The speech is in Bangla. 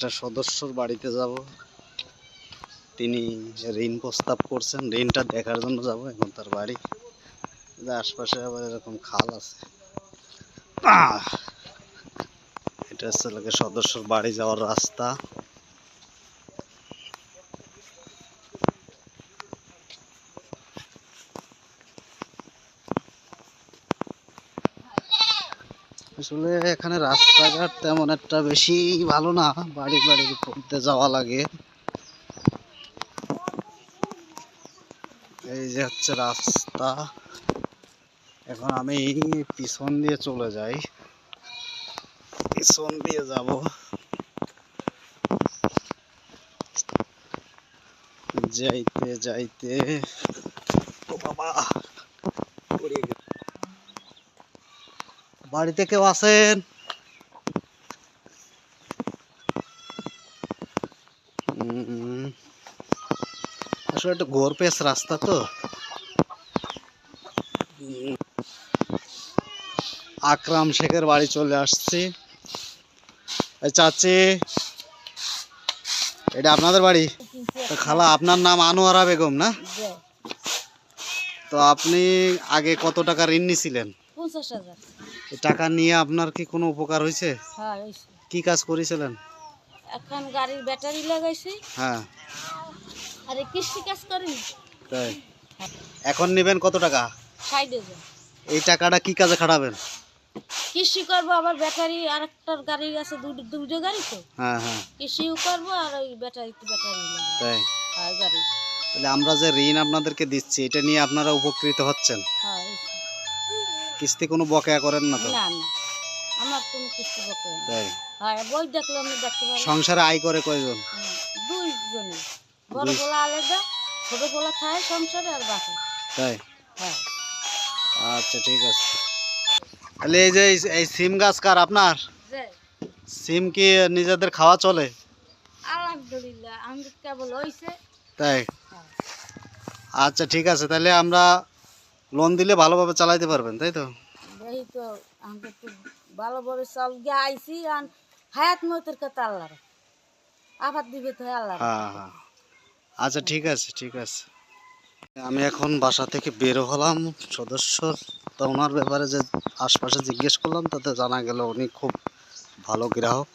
একটা সদস্যর বাড়িতে যাব। তিনি ঋণ প্রস্তাব করছেন, ঋণটা দেখার জন্য যাব এখন তার বাড়ি। আশপাশে আবার এরকম খাল আছে। এটা হচ্ছে লোকের সদস্যর বাড়ি যাওয়ার রাস্তা। আসলে এখানে রাস্তাঘাট তেমন একটা বেশি ভালো না, বাড়ি বাড়ির করতে যাওয়া লাগে। এই যে হচ্ছে রাস্তা। এখন আমি পিছন দিয়ে চলে যাই, পিছন দিয়ে যাব। যাইতে যাইতে ও বাবা, বাড়িতে কেউ আছেন? আসলে একটু ঘোরপেচ রাস্তা তো। আকরাম শেখের বাড়ি চলে আসছি। চাচি, এটা আপনাদের বাড়ি? খালা, আপনার নাম আনোয়ারা বেগম না? তো আপনি আগে কত টাকা ঋণ নিয়েছিলেন? 50,000 টাকা নিয়ে আপনার কি কোনো উপকার হয়েছে? হ্যাঁ হইছে। কি কাজ করেছিলেন? এখন গাড়ির ব্যাটারি লাগাইছি। হ্যাঁ। আরে কৃষি কাজ করি। তাই? এখন নেবেন কত টাকা? 60,000। এই টাকাটা কি কাজে খাটাবেন? কৃষি করবো, আবার ব্যাটারি আর একটা গাড়ি আছে, দুটো গাড়ি তো। হ্যাঁ হ্যাঁ। কৃষিও করবো আর ওই ব্যাটারি লাগাবো। তাই? হ্যাঁ গাড়ি। তাহলে আমরা যে ঋণ আপনাদেরকে দিচ্ছি, এটা নিয়ে আপনারা উপকৃত হচ্ছেন? হ্যাঁ হইছে। কিস্তি কোনো বকেয়া করেন না তো? না না, আমার কোনো কিস্তি বকে না। তাই? হ্যাঁ, বই দেখলে আমি দেখতে পারি। সংসারে আয় করে কয়জন? 2 জনে। বড় পোলা আলাদা, ছোট পোলা খায় সংসারে আর বাসে। তাই? হ্যাঁ। আচ্ছা ঠিক আছে। তাহলে এই যে এই সিম গাছ কার আপনার? সিম কি নিজেদের খাওয়া চলে? আলহামদুলিল্লাহ, আমি কেবল হইছে। তাই? আচ্ছা ঠিক আছে, তাহলে আমরা লোন দিলে ভালোভাবে চালাইতে পারবেন, তাই তো? এই তো আমরা তো ভালোভাবে চল গিয়ে আইছি, আর হায়াত মতের কথা আল্লাহর, আবার দিবে তো আল্লাহ। হ্যাঁ হ্যাঁ। আচ্ছা ঠিক আছে ঠিক আছে। আমি এখন বাসা থেকে বের হলাম সদস্যর, তো ওনার ব্যাপারে যে আশপাশে জিজ্ঞেস করলাম, তাতে জানা গেল উনি খুব ভালো গ্রাহক।